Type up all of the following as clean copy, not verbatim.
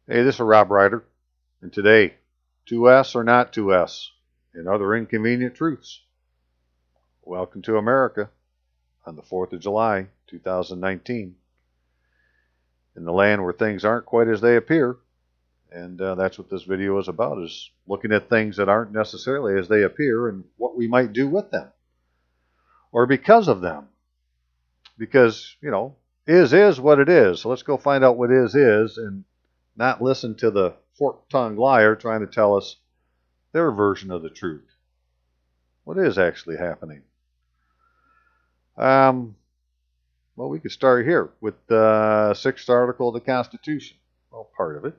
Hey, this is Rob Ryder, and today, 2S or not 2S, and other inconvenient truths. Welcome to America on the 4th of July, 2019, in the land where things aren't quite as they appear, and that's what this video is about, is looking at things that aren't necessarily as they appear and what we might do with them, or because of them. Because, is what it is. So let's go find out what is and not listen to the fork-tongued liar trying to tell us their version of the truth. What is actually happening? Well, we could start here with the sixth article of the Constitution. Well, part of it.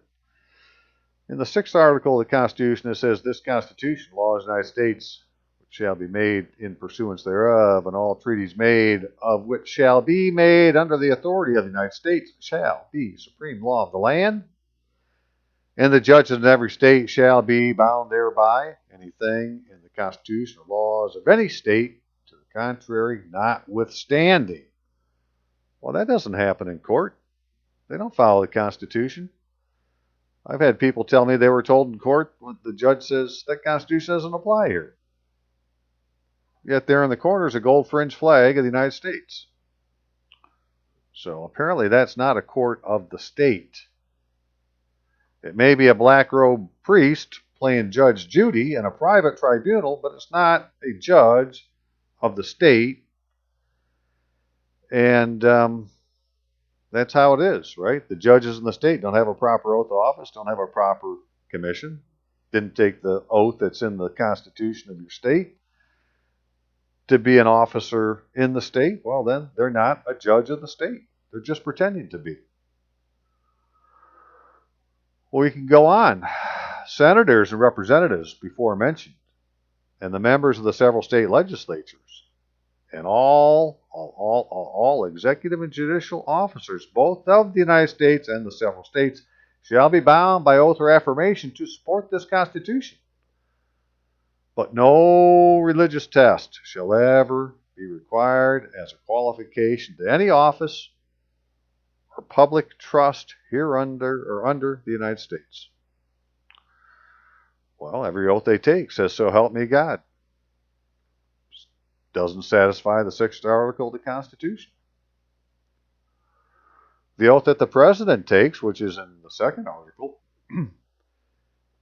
In the sixth article of the Constitution, it says, "This Constitution, laws of the United States, which shall be made in pursuance thereof, and all treaties made of which shall be made under the authority of the United States, shall be supreme law of the land. And the judges in every state shall be bound thereby. Anything in the Constitution or laws of any state to the contrary notwithstanding." Well, that doesn't happen in court. They don't follow the Constitution. I've had people tell me they were told in court when the judge says that Constitution doesn't apply here. Yet there in the corner is a gold fringed flag of the United States. So apparently that's not a court of the state. It may be a black-robed priest playing Judge Judy in a private tribunal, but it's not a judge of the state. And that's how it is, right? The judges in the state don't have a proper oath of office, don't have a proper commission, didn't take the oath that's in the Constitution of your state to be an officer in the state. Well, then they're not a judge of the state. They're just pretending to be. Well, we can go on. Senators and representatives, before mentioned, and the members of the several state legislatures, and all executive and judicial officers, both of the United States and the several states, shall be bound by oath or affirmation to support this Constitution. But no religious test shall ever be required as a qualification to any office or public trust hereunder or under the United States. Well, every oath they take says, "So help me God." Doesn't satisfy the sixth article of the Constitution. The oath that the president takes, which is in the second article,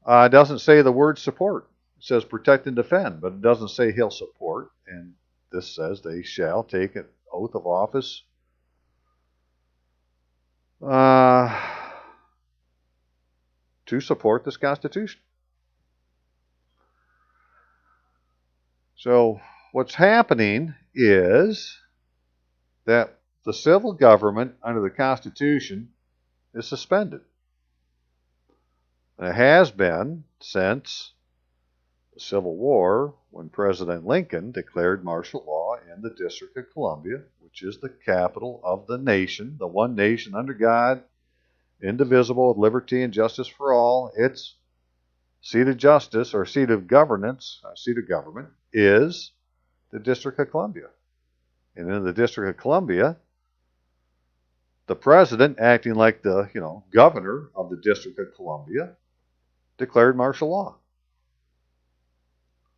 doesn't say the word support. It says protect and defend, but it doesn't say he'll support. And this says they shall take an oath of office to support this Constitution. So what's happening is that the civil government under the Constitution is suspended. And it has been since the Civil War, when President Lincoln declared martial law in the District of Columbia, which is the capital of the nation, the one nation under God, indivisible, with liberty and justice for all. Its seat of justice, or seat of governance, seat of government, is the District of Columbia. And in the District of Columbia, the president, acting like the governor of the District of Columbia, declared martial law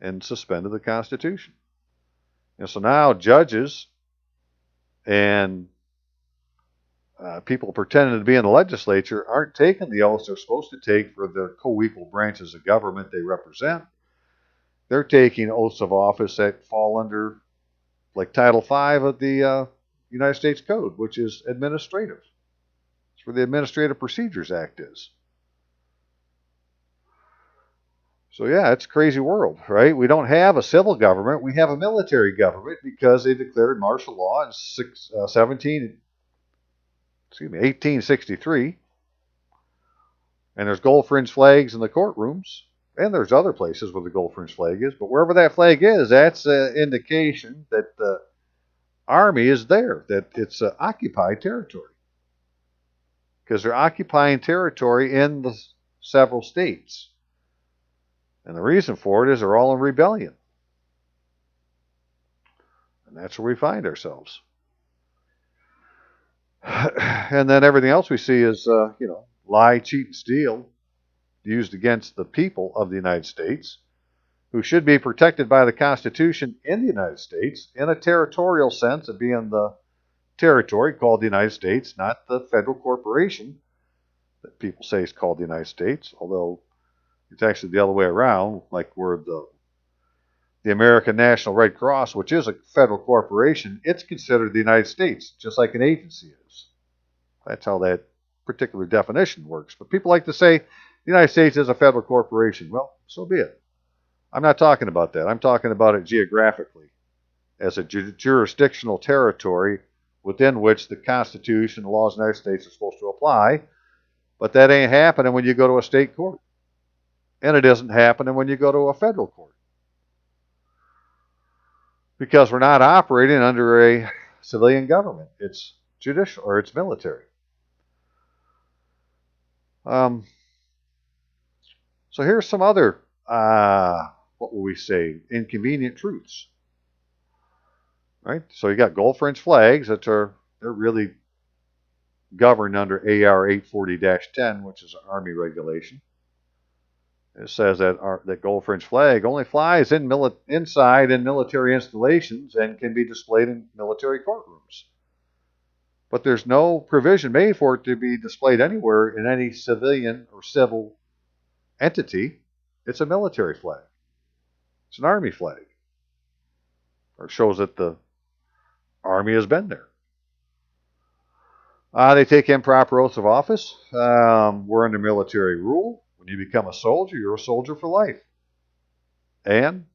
and suspended the Constitution. And so now judges and people pretending to be in the legislature aren't taking the oaths they're supposed to take for the co-equal branches of government they represent. They're taking oaths of office that fall under, like, Title V of the United States Code, which is administrative. It's where the Administrative Procedures Act is. So yeah, it's a crazy world, right? We don't have a civil government. We have a military government because they declared martial law in 1863. And there's gold fringe flags in the courtrooms. And there's other places where the gold fringe flag is. But wherever that flag is, that's an indication that the Army is there, that it's occupied territory. Because they're occupying territory in the several states. And the reason for it is they're all in rebellion. And that's where we find ourselves. And then everything else we see is, lie, cheat, and steal used against the people of the United States, who should be protected by the Constitution in the United States in a territorial sense of being the territory called the United States, not the federal corporation that people say is called the United States, although it's actually the other way around, like we're the American National Red Cross, which is a federal corporation. It's considered the United States, just like an agency is. That's how that particular definition works. But people like to say the United States is a federal corporation. Well, so be it. I'm not talking about that. I'm talking about it geographically as a jurisdictional territory within which the Constitution and the laws of the United States are supposed to apply. But that ain't happening when you go to a state court. And it isn't happening when you go to a federal court. Because we're not operating under a civilian government. It's judicial, or it's military. So here's some other, what will we say, inconvenient truths. Right? So you got gold fringe flags that they're really governed under AR 840-10, which is an Army regulation. It says that gold fringe flag only flies inside in military installations and can be displayed in military courtrooms. But there's no provision made for it to be displayed anywhere in any civilian or civil entity. It's a military flag. It's an Army flag. Or shows that the Army has been there. They take improper oaths of office. We're under military rule. When you become a soldier, you're a soldier for life. And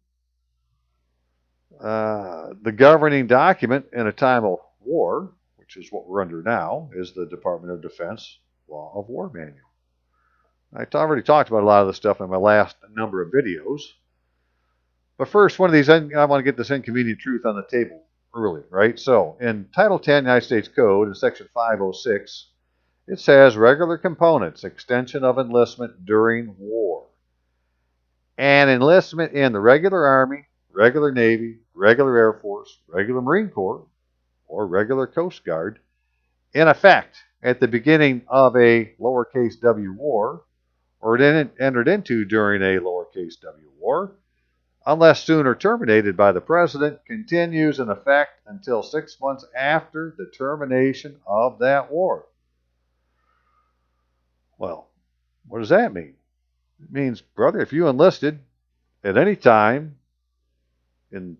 the governing document in a time of war, which is what we're under now, is the Department of Defense Law of War Manual. I've already talked about a lot of this stuff in my last number of videos. But first, one of these, I want to get this inconvenient truth on the table early, right? So, in Title 10 United States Code, in Section 506, it says regular components, extension of enlistment during war. And enlistment in the regular Army, regular Navy, regular Air Force, regular Marine Corps, or regular Coast Guard, in effect at the beginning of a lowercase w war, or entered into during a lowercase w war, unless sooner terminated by the President, continues in effect until 6 months after the termination of that war. Well, what does that mean? It means, brother, if you enlisted at any time in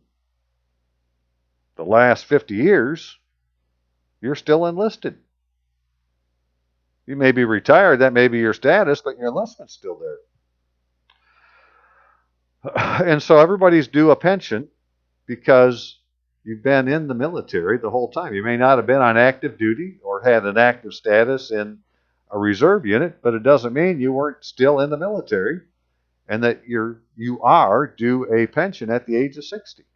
the last 50 years, you're still enlisted. You may be retired, that may be your status, but your enlistment's still there. And so everybody's due a pension because you've been in the military the whole time. You may not have been on active duty or had an active status in a reserve unit, but it doesn't mean you weren't still in the military and that you are due a pension at the age of 60.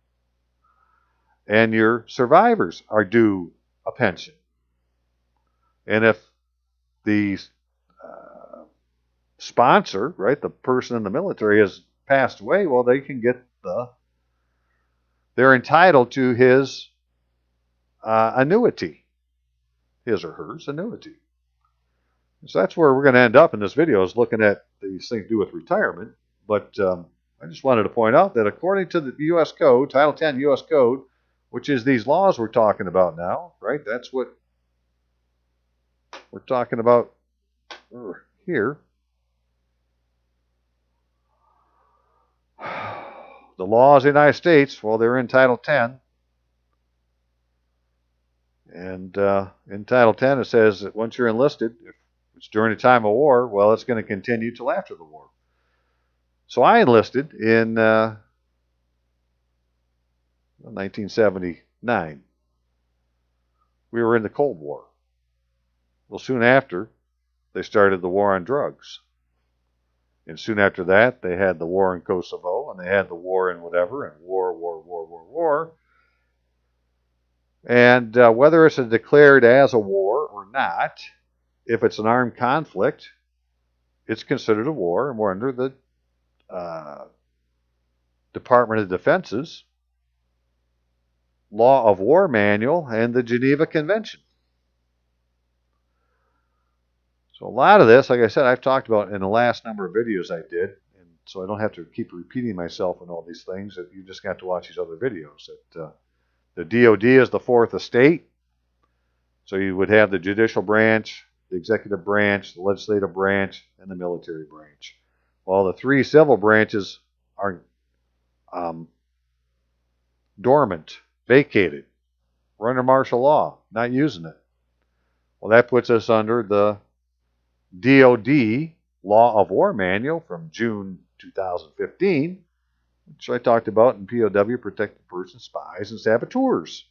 And your survivors are due a pension. And if the sponsor, right, the person in the military has passed away, well, they can get they're entitled to his annuity, his or hers annuity. So that's where we're going to end up in this video, is looking at these things to do with retirement. But I just wanted to point out that according to the U.S. Code, Title 10 U.S. Code, which is these laws we're talking about now, right? That's what we're talking about here. The laws of the United States, well, they're in Title 10. And in Title 10, it says that once you're enlisted, if it's during a time of war, well, it's going to continue till after the war. So I enlisted in 1979. We were in the Cold War. Well, soon after, they started the war on drugs. And soon after that, they had the war in Kosovo, and they had the war in whatever, and war. And whether it's declared as a war or not, if it's an armed conflict, it's considered a war, and we're under the Department of Defense's Law of War Manual and the Geneva Convention. So a lot of this, like I said, I've talked about in the last number of videos I did, and so I don't have to keep repeating myself on all these things. That you just got to watch these other videos. That the DoD is the fourth estate, so you would have the judicial branch, the executive branch, the legislative branch, and the military branch. While the three civil branches are dormant, vacated, we're under martial law, not using it. Well, that puts us under the DoD Law of War Manual from June 2015, which I talked about in POW, protected persons, spies, and saboteurs.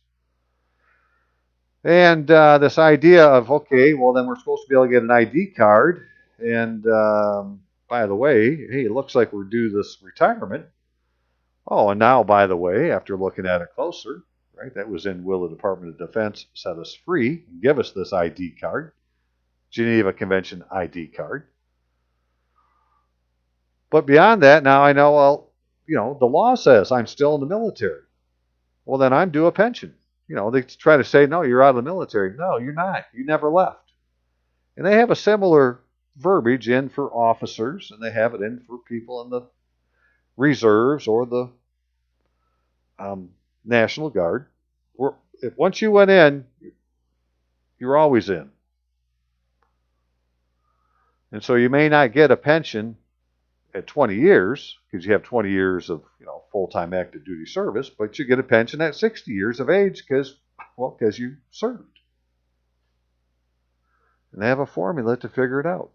And this idea of, okay, well, then we're supposed to be able to get an ID card. And by the way, hey, it looks like we're due this retirement. Oh, and now, by the way, after looking at it closer, right, that was in will the Department of Defense set us free and give us this ID card, Geneva Convention ID card. But beyond that, now I know, well, the law says I'm still in the military. Well, then I'm due a pension. They try to say, no, you're out of the military. No, you're not. You never left. And they have a similar verbiage in for officers, and they have it in for people in the reserves or the National Guard. Once you went in, you're always in. And so you may not get a pension at 20 years, because you have 20 years of full-time active duty service, but you get a pension at 60 years of age because you served. And they have a formula to figure it out.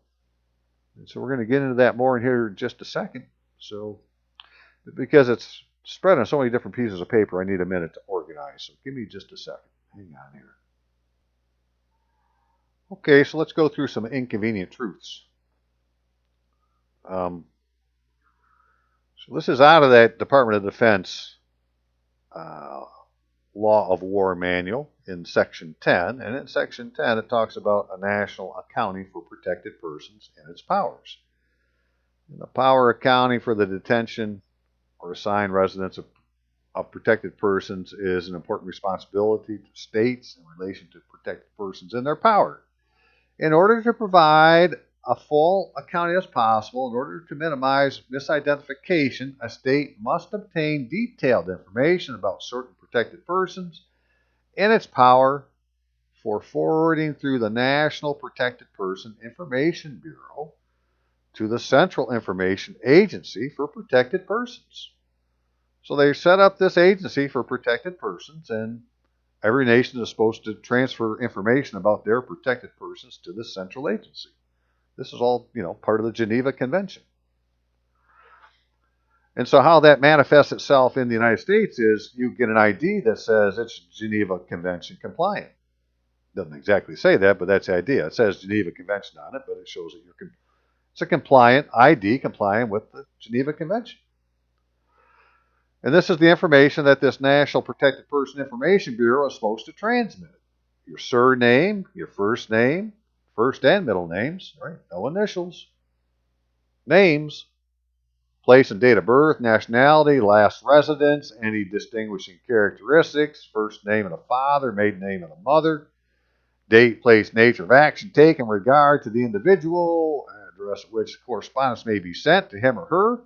And so we're going to get into that more in here in just a second. So, because it's spread on so many different pieces of paper, I need a minute to organize. So give me just a second. Hang on here. Okay, so let's go through some inconvenient truths. So this is out of that Department of Defense Law of War Manual in Section 10. And in Section 10, it talks about a national accounting for protected persons and its powers. And the power accounting for the detention or assigned residence of protected persons is an important responsibility to states in relation to protected persons and their power. In order to provide a full accounting as possible, in order to minimize misidentification, a state must obtain detailed information about certain protected persons and its power for forwarding through the National Protected Person Information Bureau to the Central Information Agency for Protected Persons. So they set up this agency for protected persons, and every nation is supposed to transfer information about their protected persons to this central agency. This is all, part of the Geneva Convention. And so how that manifests itself in the United States is you get an ID that says it's Geneva Convention compliant. Doesn't exactly say that, but that's the idea. It says Geneva Convention on it, but it shows that it's a compliant ID compliant with the Geneva Convention. And this is the information that this National Protected Person Information Bureau is supposed to transmit. Your surname, your first name, first and middle names, right? No initials. Names, place and date of birth, nationality, last residence, any distinguishing characteristics, first name of the father, maiden name of the mother, date, place, nature of action taken in regard to the individual, address at which correspondence may be sent to him or her,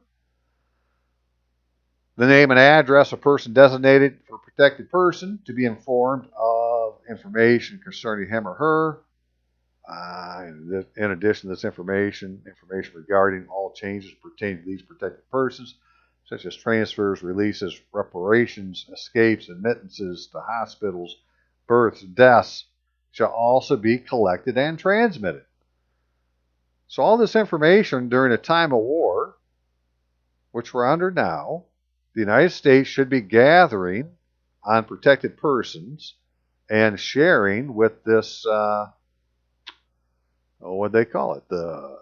the name and address of person designated for protected person to be informed of information concerning him or her. In addition to this information regarding all changes pertaining to these protected persons, such as transfers, releases, reparations, escapes, admittances to hospitals, births, deaths, shall also be collected and transmitted. So all this information during a time of war, which we're under now, the United States should be gathering on protected persons and sharing with this, what they call it, the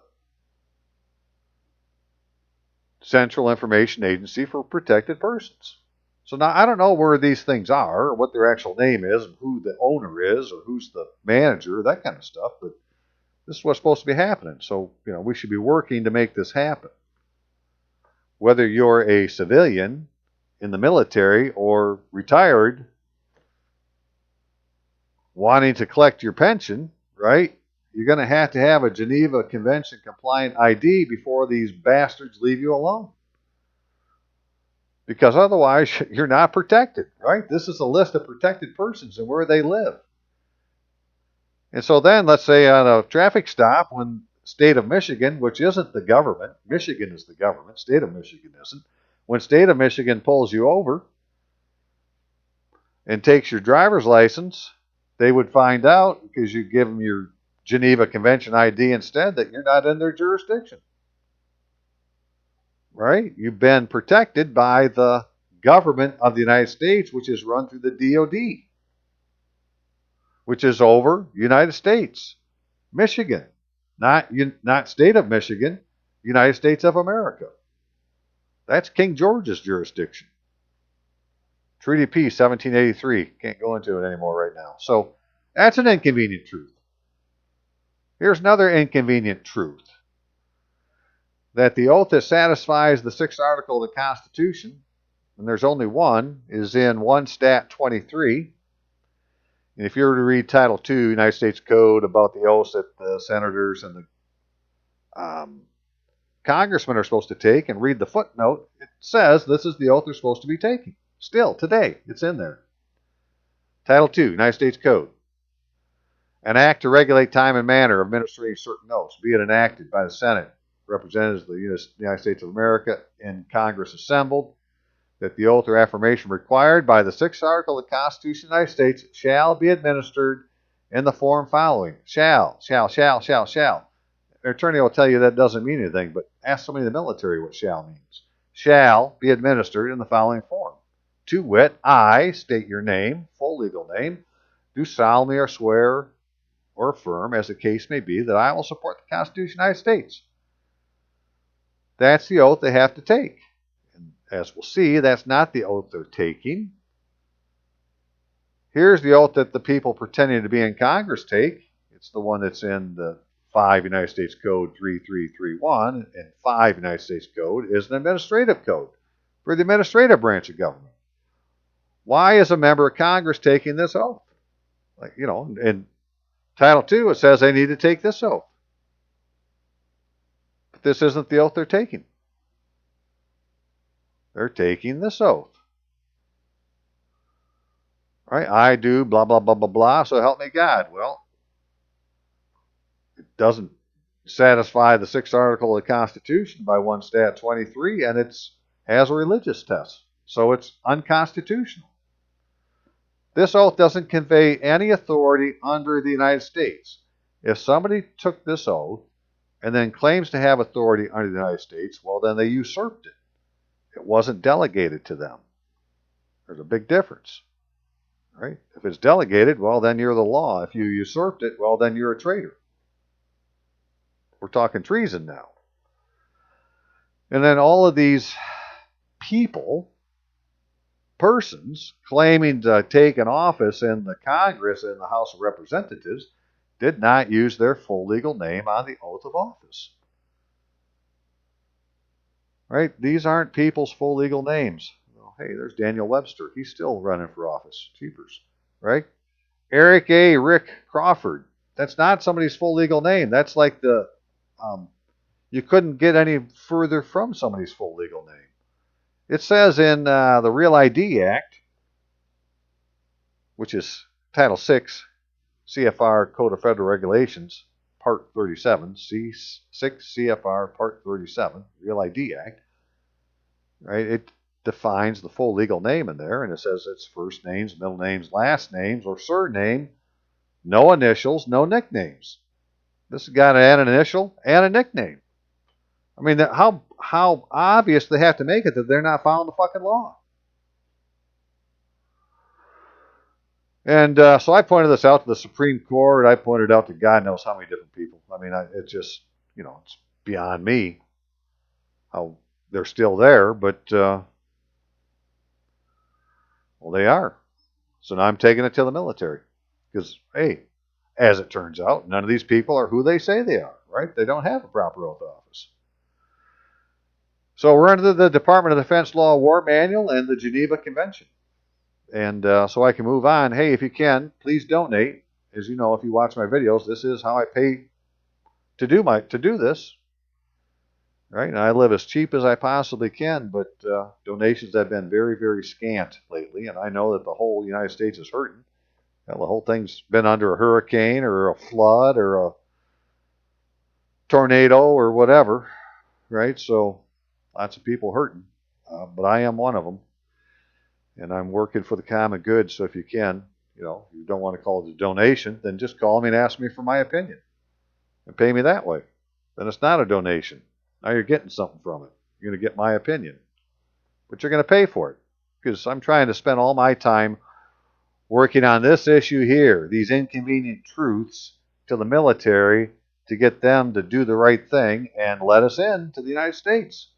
Central Information Agency for Protected Persons. So now I don't know where these things are, or what their actual name is, and who the owner is, or who's the manager, that kind of stuff, but this is what's supposed to be happening. So, we should be working to make this happen. Whether you're a civilian in the military or retired wanting to collect your pension, right? you're going to have a Geneva Convention compliant ID before these bastards leave you alone. Because otherwise, you're not protected, right? This is a list of protected persons and where they live. And so then, let's say on a traffic stop, when state of Michigan, which isn't the government, Michigan is the government, state of Michigan isn't, when state of Michigan pulls you over and takes your driver's license, they would find out, because you give them your Geneva Convention ID instead, that you're not in their jurisdiction. Right? You've been protected by the government of the United States, which is run through the DOD, which is over United States, Michigan, not state of Michigan, United States of America. That's King George's jurisdiction. Treaty of Peace, 1783. Can't go into it anymore right now. So that's an inconvenient truth. Here's another inconvenient truth. That the oath that satisfies the 6th article of the Constitution, and there's only one, is in 1 Stat 23. And if you were to read Title II, United States Code, about the oaths that the senators and the congressmen are supposed to take, and read the footnote, it says this is the oath they're supposed to be taking. Still, today, it's in there. Title II, United States Code. An act to regulate time and manner of administering certain oaths, be it enacted by the Senate, representatives of the United States of America, in Congress assembled, that the oath or affirmation required by the 6th article of the Constitution of the United States shall be administered in the form following. Shall. Their attorney will tell you that doesn't mean anything, but ask somebody in the military what shall means. Shall be administered in the following form. To wit, I, state your name, full legal name, do solemnly or swear or affirm, as the case may be, that I will support the Constitution of the United States. That's the oath they have to take. And as we'll see, that's not the oath they're taking. Here's the oath that the people pretending to be in Congress take. It's the one that's in the 5 United States Code 3331, and 5 United States Code is an administrative code for the administrative branch of government. Why is a member of Congress taking this oath? In Title II, it says they need to take this oath. But this isn't the oath they're taking. They're taking this oath. Right? I do blah, blah, blah, blah, blah, so help me God. Well, it doesn't satisfy the 6th article of the Constitution by 1 Stat 23, and it has a religious test. So it's unconstitutional. This oath doesn't convey any authority under the United States. If somebody took this oath and then claims to have authority under the United States, well, then they usurped it. It wasn't delegated to them. There's a big difference. Right? If it's delegated, well, then you're the law. If you usurped it, well, then you're a traitor. We're talking treason now. And then all of these persons claiming to take an office in the Congress and the House of Representatives did not use their full legal name on the oath of office. Right? These aren't people's full legal names. Well, hey, there's Daniel Webster. He's still running for office. Cheapers. Right? Eric A. Rick Crawford. That's not somebody's full legal name. That's like you couldn't get any further from somebody's full legal name. It says in the Real ID Act, which is Title VI, CFR Code of Federal Regulations, Part 37, C6 CFR Part 37, Real ID Act, right? It defines the full legal name in there, and it says it's first names, middle names, last names, or surname, no initials, no nicknames. This has got to add an initial and a nickname. I mean, how obvious they have to make it that they're not following the fucking law. And so I pointed this out to the Supreme Court. I pointed out to God knows how many different people. I mean, it's just, it's beyond me how they're still there. But, well, they are. So now I'm taking it to the military. Because, hey, as it turns out, none of these people are who they say they are, right? They don't have a proper oath of office. So we're under the Department of Defense Law War Manual and the Geneva Convention. And so I can move on. Hey, if you can, please donate. as you know, if you watch my videos, this is how I pay to do this. Right? And I live as cheap as I possibly can, but donations have been very, very scant lately, and I know that the whole United States is hurting. Well, the whole thing's been under a hurricane or a flood or a tornado or whatever, right? So lots of people hurting, but I am one of them, and I'm working for the common good. So if you can, you know, you don't want to call it a donation, then just call me and ask me for my opinion and pay me that way. Then it's not a donation. Now you're getting something from it. You're going to get my opinion, but you're going to pay for it because I'm trying to spend all my time working on this issue here, these inconvenient truths to the military to get them to do the right thing and let us in to the United States.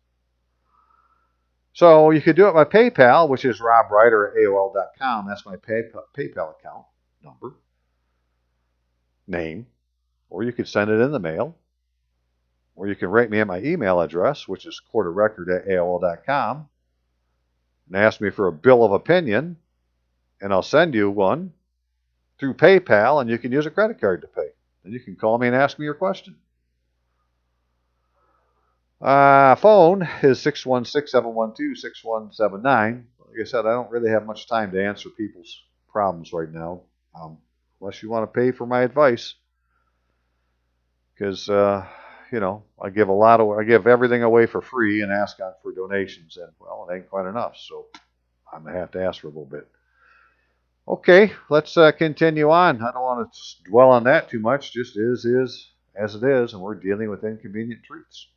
So you could do it by PayPal, which is robreiter@aol.com. That's my PayPal account number, name, or you could send it in the mail, or you can write me at my email address, which is courtofrecord@aol.com, and ask me for a bill of opinion, and I'll send you one through PayPal, and you can use a credit card to pay. Then you can call me and ask me your question. Phone is 616-712-6179. Like I said, I don't really have much time to answer people's problems right now, unless you want to pay for my advice. Because, you know, I give everything away for free and ask for donations, and, well, it ain't quite enough, so I'm going to have to ask for a little bit. Okay, let's continue on. I don't want to dwell on that too much. Just is as it is, and we're dealing with inconvenient truths.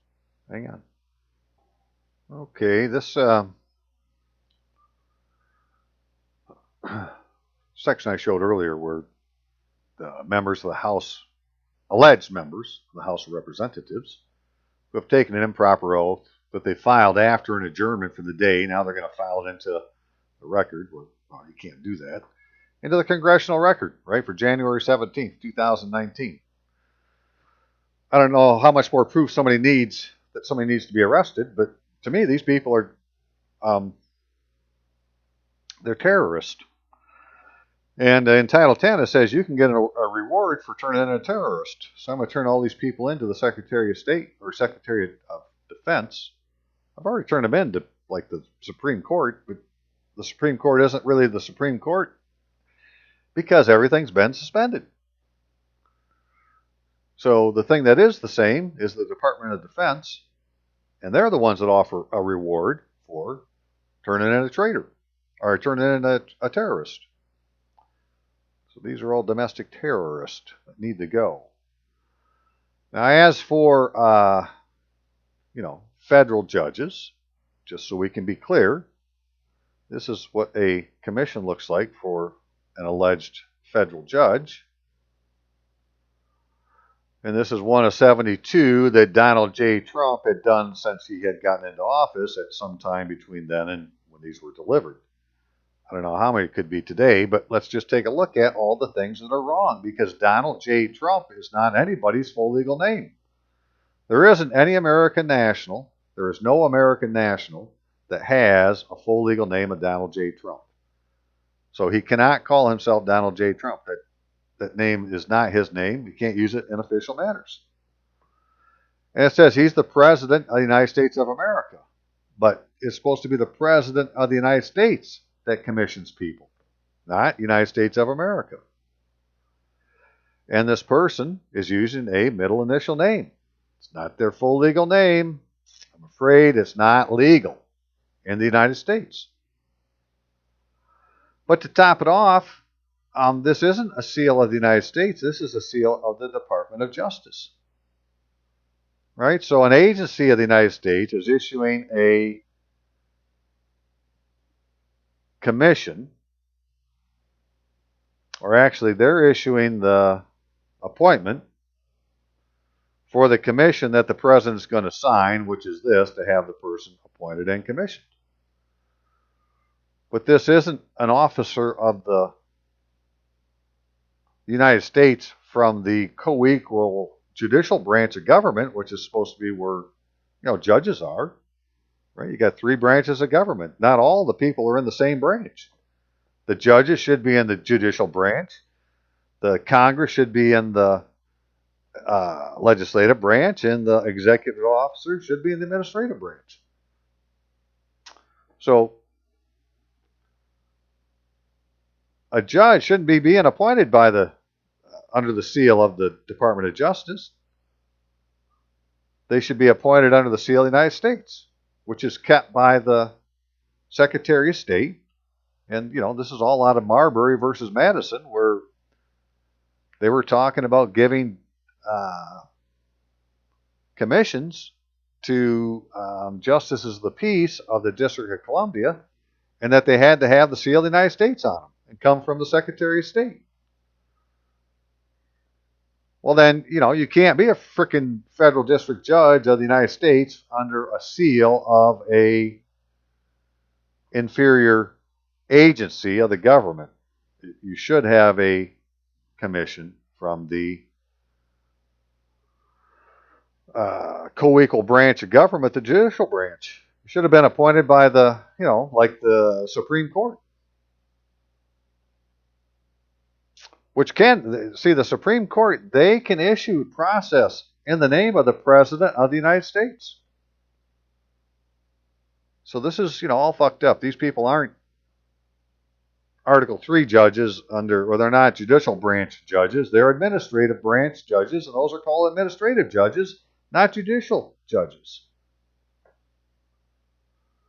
Hang on. Okay, this section I showed earlier were the members of the House, alleged members of the House of Representatives, who have taken an improper oath that they filed after an adjournment for the day. Now they're going to file it into the record. Well, you can't do that. Into the congressional record, right, for January 17th, 2019. I don't know how much more proof somebody needs that somebody needs to be arrested, but to me, these people are, they're terrorists. And in Title 10, it says you can get a reward for turning in a terrorist. So I'm going to turn all these people into the Secretary of State or Secretary of Defense. I've already turned them into, like, the Supreme Court, but the Supreme Court isn't really the Supreme Court because everything's been suspended. So the thing that is the same is the Department of Defense, and they're the ones that offer a reward for turning in a traitor or turning in a terrorist. So these are all domestic terrorists that need to go. Now, as for, federal judges, just so we can be clear, this is what a commission looks like for an alleged federal judge. And this is one of 72 that Donald J. Trump had done since he had gotten into office at some time between then and when these were delivered. I don't know how many it could be today, but let's just take a look at all the things that are wrong, because Donald J. Trump is not anybody's full legal name. There isn't any American national, there is no American national that has a full legal name of Donald J. Trump. So he cannot call himself Donald J. Trump. That name is not his name. You can't use it in official matters. And it says he's the President of the United States of America. But it's supposed to be the President of the United States that commissions people, not United States of America. And this person is using a middle initial name. It's not their full legal name. I'm afraid it's not legal in the United States. But to top it off, this isn't a seal of the United States. This is a seal of the Department of Justice. Right? So an agency of the United States is issuing a commission, or actually they're issuing the appointment for the commission that the president's going to sign, which is this, to have the person appointed and commissioned. But this isn't an officer of the United States from the co-equal judicial branch of government, which is supposed to be where, judges are. Right? You got 3 branches of government. Not all the people are in the same branch. The judges should be in the judicial branch. The Congress should be in the legislative branch, and the executive officer should be in the administrative branch. So a judge shouldn't be being appointed by the under the seal of the Department of Justice. They should be appointed under the seal of the United States, which is kept by the Secretary of State. And, this is all out of Marbury versus Madison, where they were talking about giving commissions to justices of the peace of the District of Columbia, and that they had to have the seal of the United States on them and come from the Secretary of State. Well, then, you can't be a freaking federal district judge of the United States under a seal of a inferior agency of the government. You should have a commission from the co-equal branch of government, the judicial branch. You should have been appointed by the, like the Supreme Court. Which the Supreme Court, they can issue process in the name of the President of the United States. So this is, all fucked up. These people aren't Article 3 judges or they're not judicial branch judges. They're administrative branch judges, and those are called administrative judges, not judicial judges.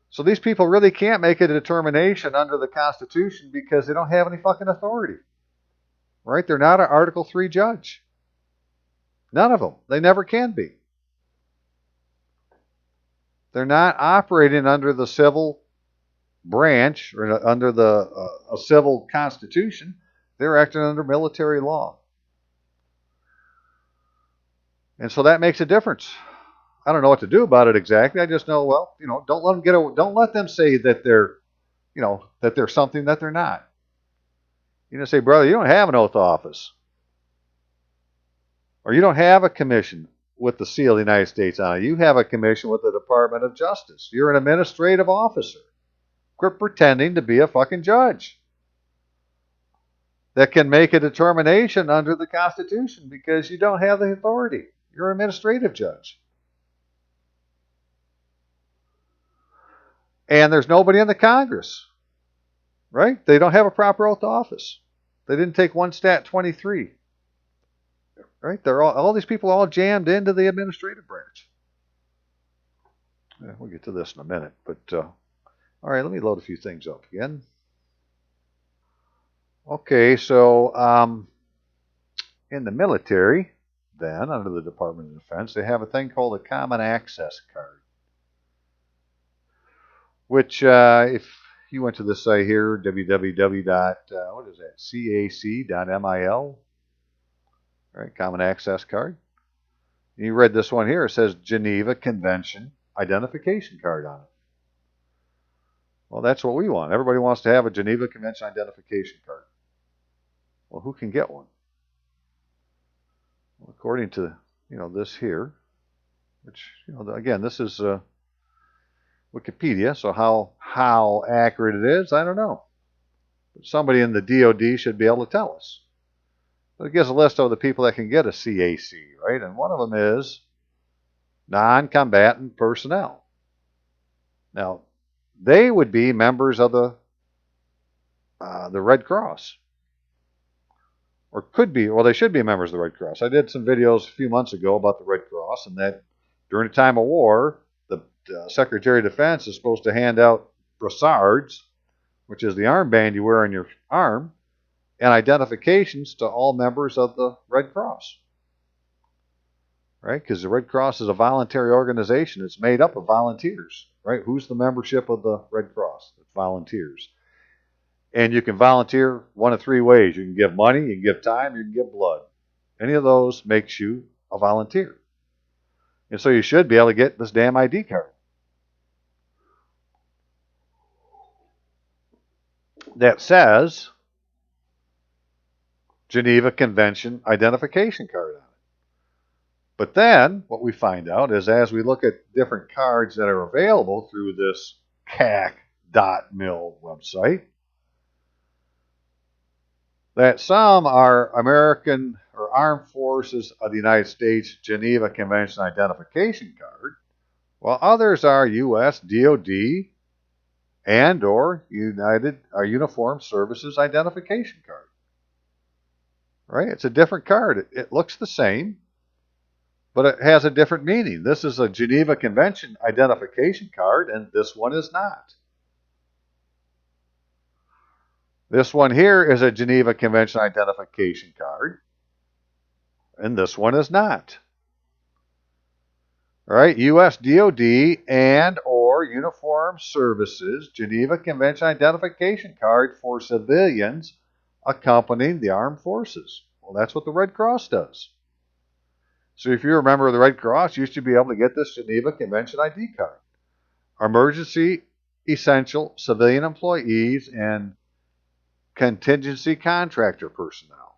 So these people really can't make a determination under the Constitution because they don't have any fucking authority. Right? They're not an Article 3 judge. None of them. They never can be. They're not operating under the civil branch or under a civil constitution. They're acting under military law. And so that makes a difference. I don't know what to do about it exactly. I just know, don't let them say that they're, that they're something that they're not. Say, brother, you don't have an oath of office. Or you don't have a commission with the seal of the United States on it. You have a commission with the Department of Justice. You're an administrative officer. Quit pretending to be a fucking judge that can make a determination under the Constitution because you don't have the authority. You're an administrative judge. And there's nobody in the Congress. Right? They don't have a proper oath of office. They didn't take one stat 23. Right? They're all these people all jammed into the administrative branch. Yeah, we'll get to this in a minute. But, all right, let me load a few things up again. Okay, so in the military, then, under the Department of Defense, they have a thing called a Common Access Card. Which, if you went to this site here, www.cac.mil, right, Common Access Card. And you read this one here. It says Geneva Convention Identification Card on it. Well, that's what we want. Everybody wants to have a Geneva Convention Identification Card. Well, who can get one? Well, according to, this here, which, again, this is Wikipedia, so how accurate it is, I don't know. But somebody in the DOD should be able to tell us. But it gives a list of the people that can get a CAC, right? And one of them is non-combatant personnel. Now, they would be members of the Red Cross. Or could be, well, they should be members of the Red Cross. I did some videos a few months ago about the Red Cross, and that during a time of war, the Secretary of Defense is supposed to hand out brassards, which is the armband you wear on your arm, and identifications to all members of the Red Cross. Right? Because the Red Cross is a voluntary organization. It's made up of volunteers. Right? Who's the membership of the Red Cross? It's volunteers. And you can volunteer one of three ways. You can give money, you can give time, you can give blood. Any of those makes you a volunteer. And so you should be able to get this damn ID card. That says Geneva Convention Identification Card on it. But then what we find out is as we look at different cards that are available through this cac.mil website, that some are American or Armed Forces of the United States Geneva Convention identification card, while others are U.S. DoD and or Uniformed Services identification card. Right? It's a different card. It looks the same, but it has a different meaning. This is a Geneva Convention identification card, and this one is not. This one here is a Geneva Convention identification card, and this one is not. All right, U.S. DoD and or Uniformed Services Geneva Convention identification card for civilians accompanying the armed forces. Well, that's what the Red Cross does. So if you're a member of the Red Cross, you should be able to get this Geneva Convention ID card. Emergency, essential, civilian employees, and contingency contractor personnel.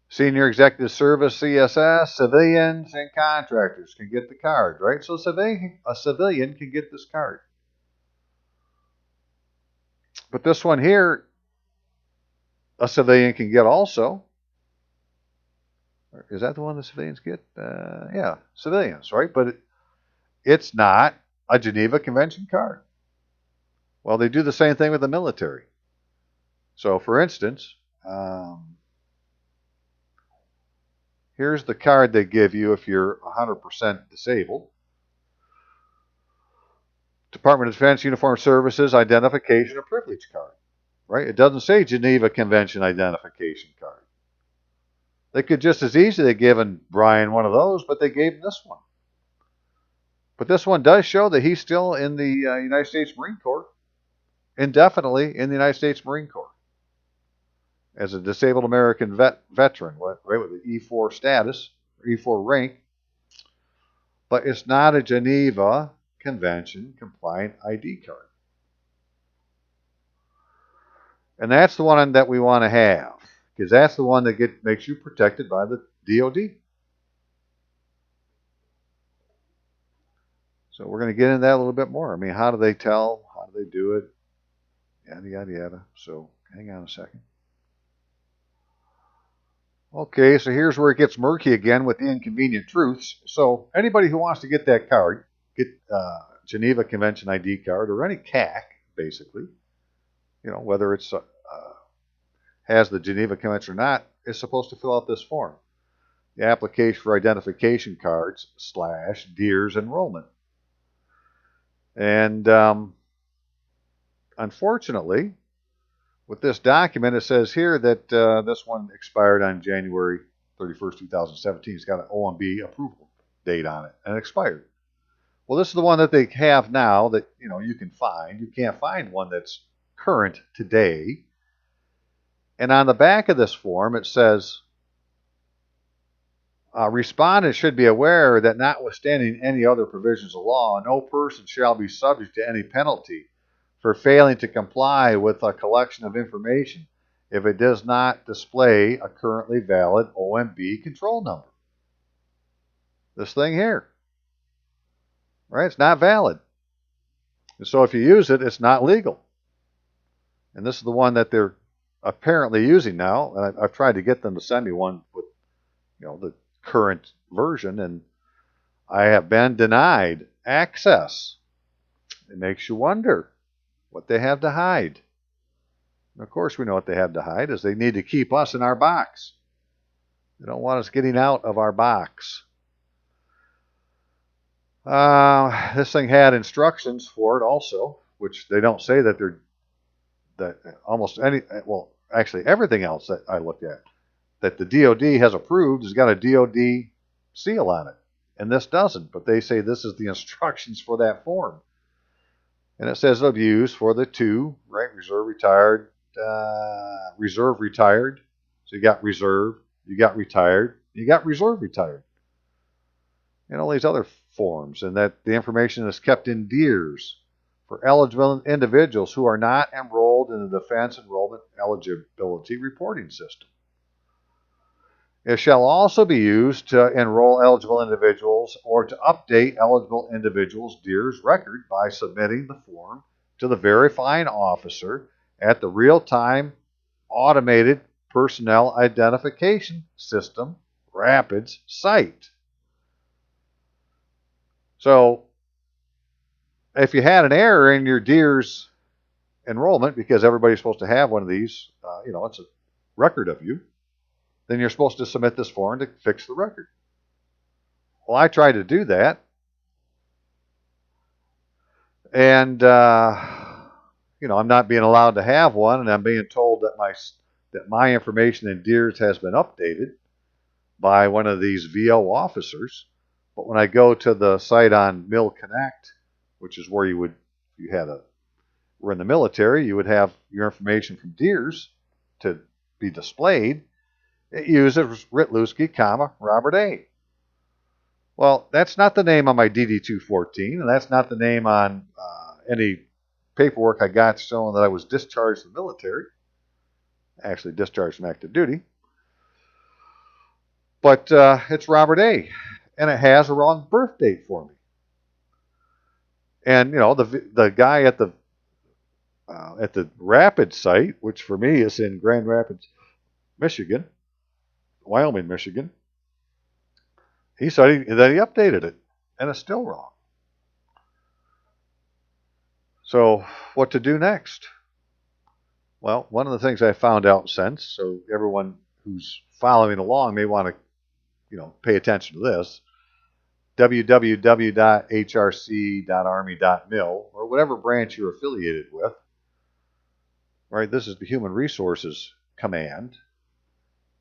Senior Executive Service, CSS, civilians, and contractors can get the card, right? So a civilian can get this card. But this one here, a civilian can get also. Is that the one the civilians get? Yeah, civilians, right? But it's not a Geneva Convention card. Well, they do the same thing with the military. So, for instance, here's the card they give you if you're 100% disabled. Department of Defense Uniformed Services Identification and Privilege Card. Right? It doesn't say Geneva Convention Identification Card. They could just as easily have given Brian one of those, but they gave him this one. But this one does show that he's still in the United States Marine Corps, indefinitely in the United States Marine Corps, as a disabled American veteran, right, with the E4 status, or E4 rank. But it's not a Geneva Convention compliant ID card. And that's the one that we want to have, because that's the one that makes you protected by the DoD. So we're going to get into that a little bit more. I mean, how do they tell? How do they do it? Yada, yada, yada. So hang on a second. Okay, so here's where it gets murky again with the inconvenient truths. So anybody who wants to get that card, get Geneva Convention ID card or any CAC, basically, whether it's has the Geneva Convention or not, is supposed to fill out this form. The application for identification cards / DEERS enrollment. And unfortunately, with this document, it says here that this one expired on January 31st, 2017. It's got an OMB approval date on it, and it expired. Well, this is the one that they have now that you can find. You can't find one that's current today. And on the back of this form, it says, respondents should be aware that notwithstanding any other provisions of law, no person shall be subject to any penalty for failing to comply with a collection of information if it does not display a currently valid OMB control number. This thing here. Right? It's not valid. And so if you use it, it's not legal. And this is the one that they're apparently using now. And I've tried to get them to send me one with the current version, and I have been denied access. It makes you wonder what they have to hide. And of course, we know what they have to hide is they need to keep us in our box. They don't want us getting out of our box. This thing had instructions for it also, which they don't say that almost actually everything else that I looked at that the DoD has approved has got a DoD seal on it, and this doesn't. But they say this is the instructions for that form. And it says it'll be used for the two, right? Reserve retired. So you got reserve, you got retired, you got reserve retired. And all these other forms. And that the information is kept in DEERS for eligible individuals who are not enrolled in the Defense Enrollment Eligibility Reporting System. It shall also be used to enroll eligible individuals or to update eligible individuals' DEERS record by submitting the form to the verifying officer at the real-time automated personnel identification system, RAPIDS site. So if you had an error in your DEERS enrollment, because everybody's supposed to have one of these, it's a record of you, then you're supposed to submit this form to fix the record. Well, I tried to do that, and I'm not being allowed to have one, and I'm being told that my information in DEERS has been updated by one of these VO officers. But when I go to the site on Mill Connect, which is where were in the military, you would have your information from DEERS to be displayed. It uses Ritlewski, Robert A. Well, that's not the name on my DD-214, and that's not the name on any paperwork I got showing that I was discharged from the military. Actually discharged from active duty. But it's Robert A. And it has a wrong birth date for me. And, the guy at the Rapid site, which for me is in Grand Rapids, Michigan, Wyoming, Michigan, he said that he updated it, and it's still wrong. So what to do next? Well, one of the things I found out since, so everyone who's following along may want to, pay attention to this, www.hrc.army.mil, or whatever branch you're affiliated with, right? This is the Human Resources Command,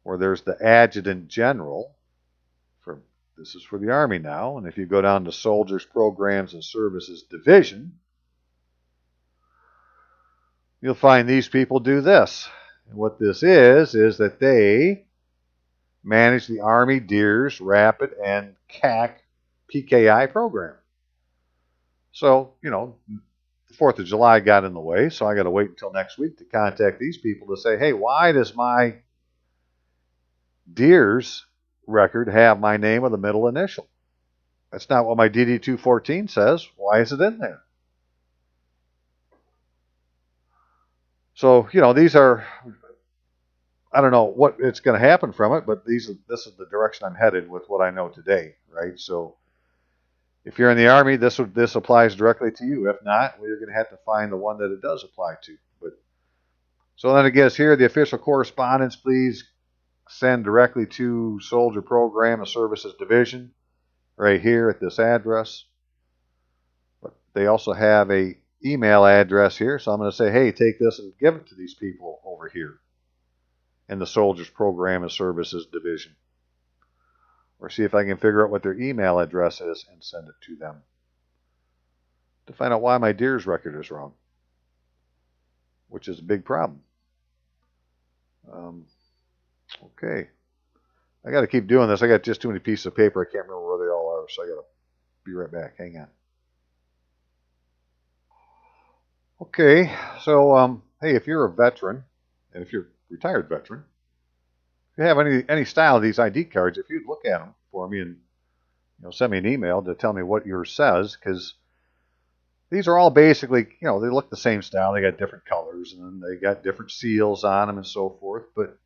where there's the Adjutant General. This is for the Army now, and if you go down to Soldiers, Programs, and Services Division, you'll find these people do this. And what this is that they manage the Army DEERS, Rapid, and CAC PKI program. So, the 4th of July got in the way, so I got to wait until next week to contact these people to say, hey, why does my DEERS record have my name with the middle initial? That's not what my DD-214 says. Why is it in there? So, these are, I don't know what it's going to happen from it, but this is the direction I'm headed with what I know today, right? So if you're in the Army, this applies directly to you. If not, we're going to have to find the one that it does apply to. But so then it gets here, the official correspondence, please send directly to Soldier Program and Services Division, right here at this address. But they also have a email address here, so I'm going to say, hey, take this and give it to these people over here in the Soldiers Program and Services Division. Or see if I can figure out what their email address is and send it to them to find out why my DEERS record is wrong, which is a big problem. Okay. I got to keep doing this. I got just too many pieces of paper. I can't remember where they all are, so I got to be right back. Hang on. Okay, so hey, if you're a veteran, and if you're a retired veteran, if you have any style of these ID cards, if you'd look at them for me and send me an email to tell me what yours says, because these are all basically, they look the same style. They got different colors, and they got different seals on them and so forth, but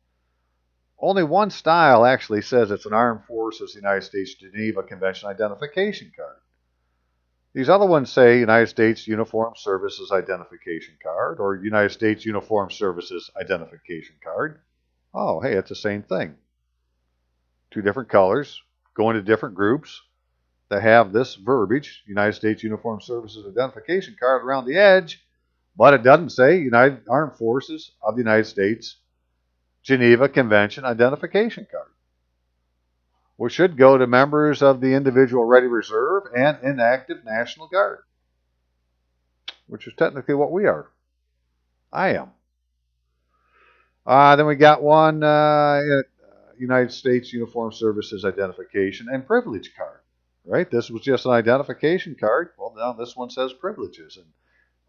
only one style actually says it's an Armed Forces United States Geneva Convention identification card. These other ones say United States Uniformed Services Identification Card or United States Uniformed Services Identification Card. Oh, hey, it's the same thing. Two different colors, going to different groups that have this verbiage, United States Uniformed Services Identification Card, around the edge, but it doesn't say United Armed Forces of the United States Geneva Convention Identification Card, which should go to members of the Individual Ready Reserve and Inactive National Guard, which is technically what we are. I am. Then we got one United States Uniformed Services Identification and Privilege Card, right? This was just an identification card. Well, now this one says privileges, and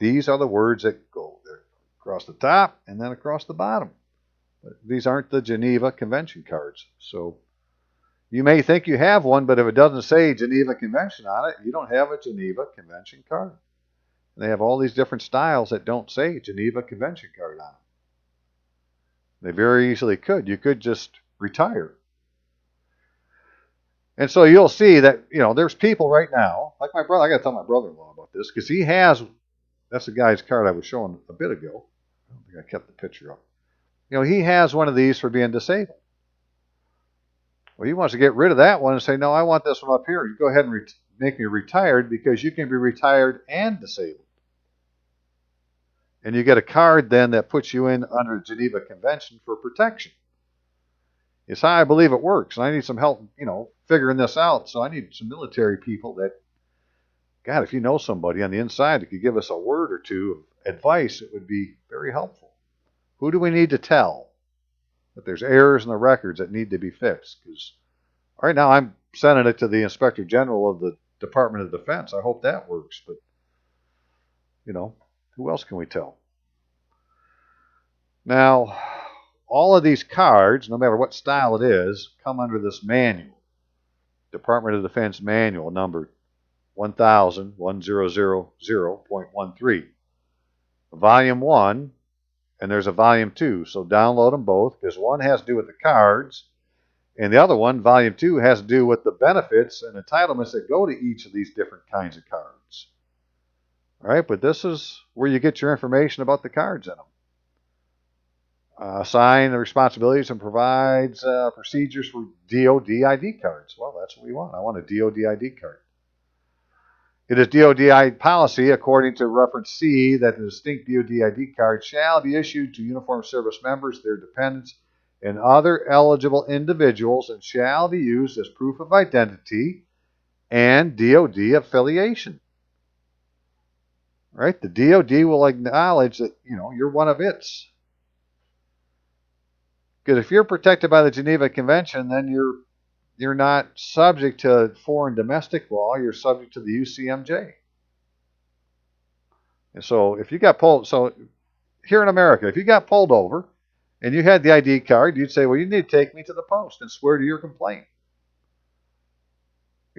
these are the words that go there across the top and then across the bottom. But these aren't the Geneva Convention cards, so you may think you have one, but if it doesn't say Geneva Convention on it, you don't have a Geneva Convention card. And they have all these different styles that don't say Geneva Convention card on them. They very easily could. You could just retire. And so you'll see that, there's people right now, like my brother. I got to tell my brother-in-law about this because he has, that's the guy's card I was showing a bit ago. I don't think I kept the picture up. He has one of these for being disabled. Well, he wants to get rid of that one and say, no, I want this one up here. You go ahead and make me retired because you can be retired and disabled. And you get a card then that puts you in under the Geneva Convention for protection. It's how I believe it works. And I need some help, figuring this out. So I need some military people that, God, if you know somebody on the inside that could give us a word or two of advice, it would be very helpful. Who do we need to tell that there's errors in the records that need to be fixed? Because right now I'm sending it to the Inspector General of the Department of Defense. I hope that works. But, who else can we tell? Now, all of these cards, no matter what style it is, come under this manual. Department of Defense manual number 1000.13. Volume 1, and there's a volume 2. So download them both because one has to do with the cards, and the other one, volume 2, has to do with the benefits and entitlements that go to each of these different kinds of cards. All right, but this is where you get your information about the cards in them. Assign the responsibilities and provides procedures for DOD ID cards. Well, that's what we want. I want a DOD ID card. It is DOD policy, according to reference C, that the distinct DOD ID card shall be issued to uniformed service members, their dependents, and other eligible individuals, and shall be used as proof of identity and DOD affiliation. Right? The DOD will acknowledge that, you're one of its. Because if you're protected by the Geneva Convention, then you're not subject to foreign domestic law. You're subject to the UCMJ. And so if you got pulled, so here in America, if you got pulled over and you had the ID card, you'd say, well, you need to take me to the post and swear to your complaint.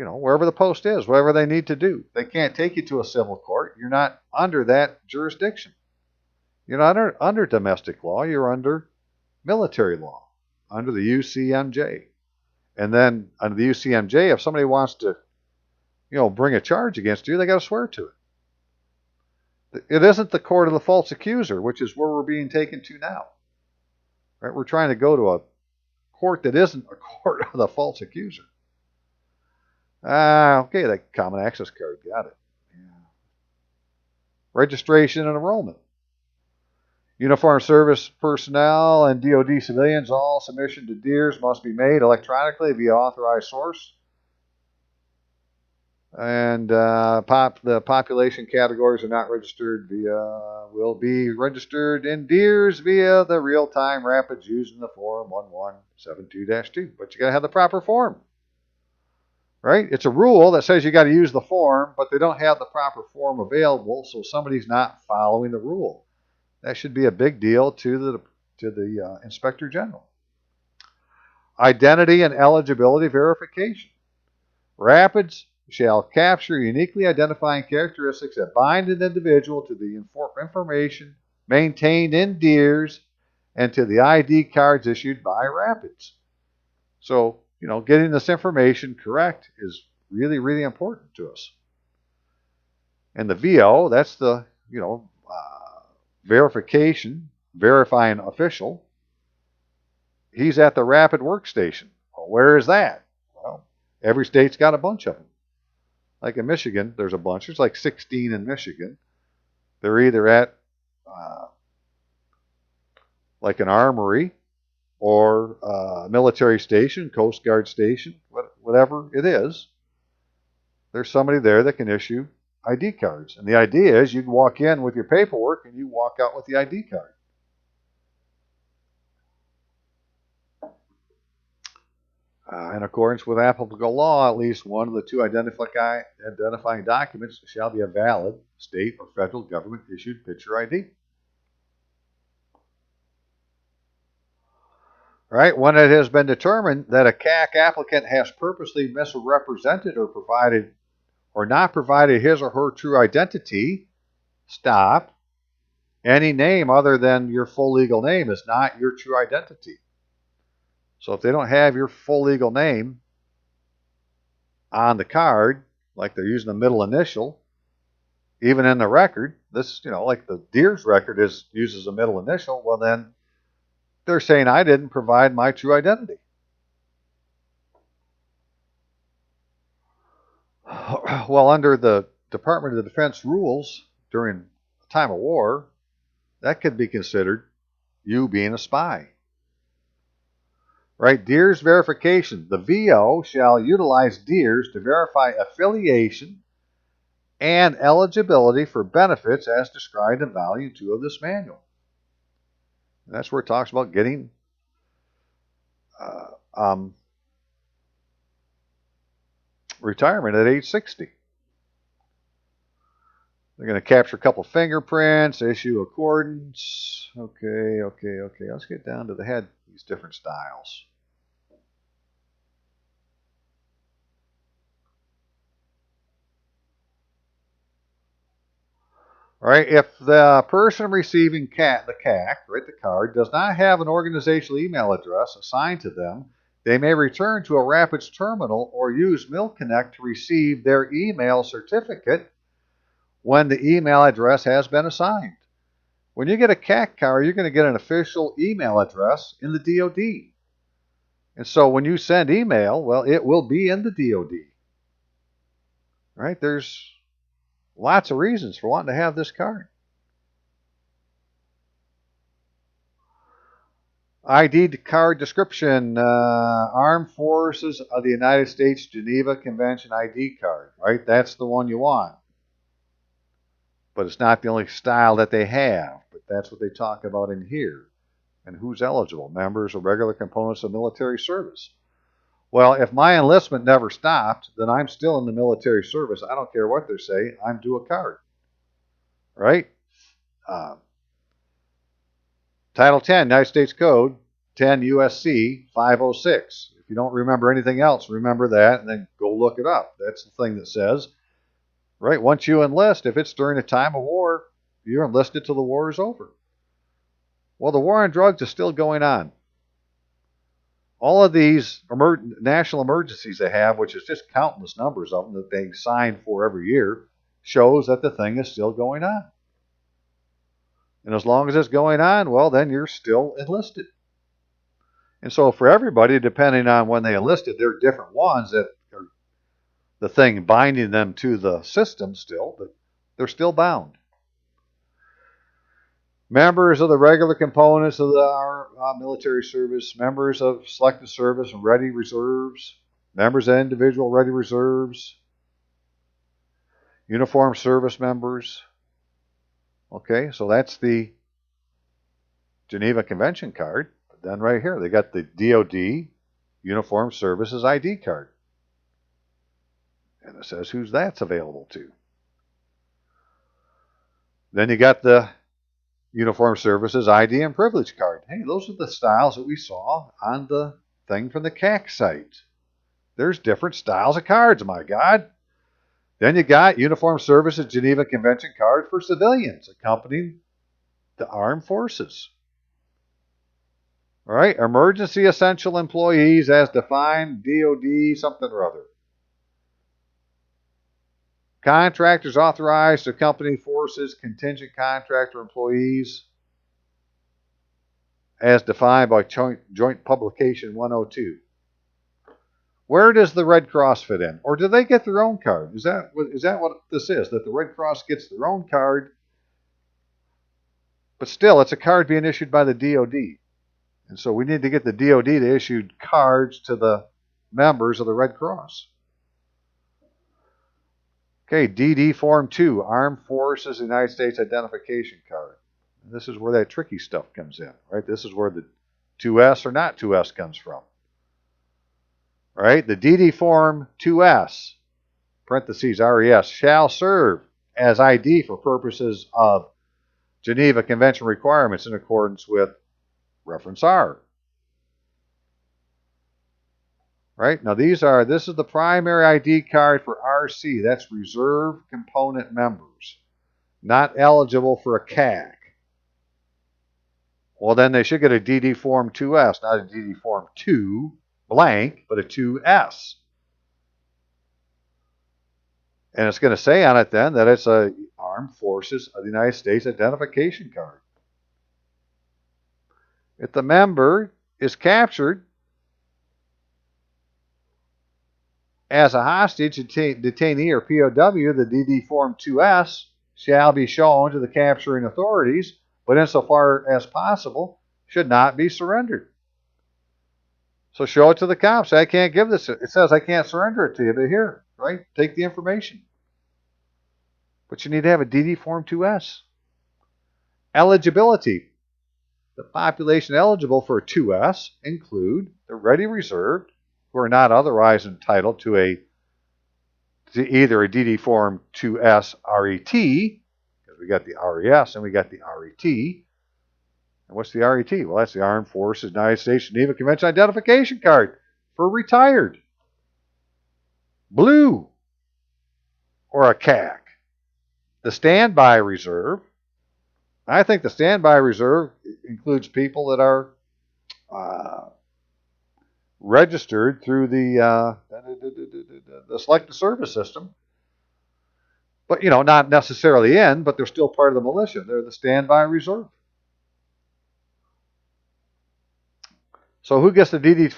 Wherever the post is, whatever they need to do. They can't take you to a civil court. You're not under that jurisdiction. You're not under domestic law. You're under military law, under the UCMJ. And then under the UCMJ, if somebody wants to, bring a charge against you, they got to swear to it. It isn't the court of the false accuser, which is where we're being taken to now. Right? We're trying to go to a court that isn't a court of the false accuser. Okay, that common access card, got it. Yeah. Registration and enrollment. Uniformed service personnel and DOD civilians, all submission to DEERS must be made electronically via authorized source. And the population categories are not registered will be registered in DEERS via the real-time rapids using the form 1172-2. But you got to have the proper form. Right? It's a rule that says you got to use the form, but they don't have the proper form available, so somebody's not following the rule. That should be a big deal to the Inspector General. Identity and eligibility verification. Rapids shall capture uniquely identifying characteristics that bind an individual to the information maintained in DEERS and to the ID cards issued by Rapids. So, getting this information correct is really, really important to us. And the VO, that's the, verification, verifying official. He's at the Rapid Workstation. Well, where is that? Well, every state's got a bunch of them. Like in Michigan, there's a bunch. There's like 16 in Michigan. They're either at like an armory or a military station, Coast Guard station, whatever it is. There's somebody there that can issue ID cards. And the idea is you can walk in with your paperwork and you walk out with the ID card. In accordance with applicable law, at least one of the two identifying documents shall be a valid state or federal government issued picture ID. Right? When it has been determined that a CAC applicant has purposely misrepresented or not provided his or her true identity, stop. Any name other than your full legal name is not your true identity. So if they don't have your full legal name on the card, like they're using a middle initial, even in the record, this, like the Deere's record uses a middle initial, well then they're saying I didn't provide my true identity. Well, under the Department of Defense rules during the time of war, that could be considered you being a spy. Right? Deere's verification. The VO shall utilize Deere's to verify affiliation and eligibility for benefits as described in Volume 2 of this manual. And that's where it talks about getting retirement at age 60. They're going to capture a couple fingerprints, issue accordance. Okay. Let's get down to the head, these different styles. All right, if the person receiving the CAC, right, the card, does not have an organizational email address assigned to them, they may return to a Rapids terminal or use MillConnect to receive their email certificate when the email address has been assigned. When you get a CAC card, you're going to get an official email address in the DoD. And so when you send email, well, it will be in the DoD. Right? There's lots of reasons for wanting to have this card. ID card description, Armed Forces of the United States Geneva Convention ID card, right? That's the one you want. But it's not the only style that they have, but that's what they talk about in here. And who's eligible? Members of regular components of military service. Well, if my enlistment never stopped, then I'm still in the military service. I don't care what they say. I'm due a card. Right? Title 10, United States Code, 10 USC 506. If you don't remember anything else, remember that and then go look it up. That's the thing that says, right, once you enlist, if it's during a time of war, you're enlisted till the war is over. Well, the war on drugs is still going on. All of these national emergencies they have, which is just countless numbers of them that they sign for every year, shows that the thing is still going on. And as long as it's going on, well, then you're still enlisted. And so for everybody, depending on when they enlisted, there are different ones that are the thing binding them to the system still, but they're still bound. Members of the regular components of our military service, members of selective service and ready reserves, members of individual ready reserves, uniformed service members. Okay, so that's the Geneva Convention card. But then right here, they got the DoD Uniformed Services ID card. And it says who's that's available to. Then you got the Uniformed Services ID and Privilege card. Hey, those are the styles that we saw on the thing from the CAC site. There's different styles of cards, my God. Then you got Uniformed Services Geneva Convention card for civilians accompanying the armed forces. All right, emergency essential employees as defined, DoD something or other. Contractors authorized to accompany forces, contingent contractor employees as defined by Joint Publication 102. Where does the Red Cross fit in? Or do they get their own card? Is that what this is? That the Red Cross gets their own card, but still it's a card being issued by the DoD. And so we need to get the DoD to issue cards to the members of the Red Cross. Okay, DD Form 2, Armed Forces United States Identification Card. And this is where that tricky stuff comes in, right? This is where the 2S or not 2S comes from. All right, the DD Form 2S, parentheses RES, shall serve as ID for purposes of Geneva Convention requirements in accordance with reference R. Right? Now this is the primary ID card for RC. That's reserve component members. Not eligible for a CAC. Well, then they should get a DD Form 2S, not a DD Form 2 blank, but a 2S. And it's going to say on it then that it's a Armed Forces of the United States identification card. If the member is captured as a hostage, detainee, or POW, the DD Form 2S shall be shown to the capturing authorities, but insofar as possible, should not be surrendered. So show it to the cops. I can't give this. It says I can't surrender it to you, but here, right? Take the information. But you need to have a DD Form 2S. Eligibility. The population eligible for a 2S include the ready reserved, who are not otherwise entitled to either a DD Form 2S RET, because we got the RES and we got the RET. And what's the RET? Well, that's the Armed Forces United States Geneva Convention identification card for retired. Blue, or a CAC. The standby reserve. I think the standby reserve includes people that are registered through the selective service system, but not necessarily in, but they're still part of the militia. They're the standby reserve. So who gets the DD?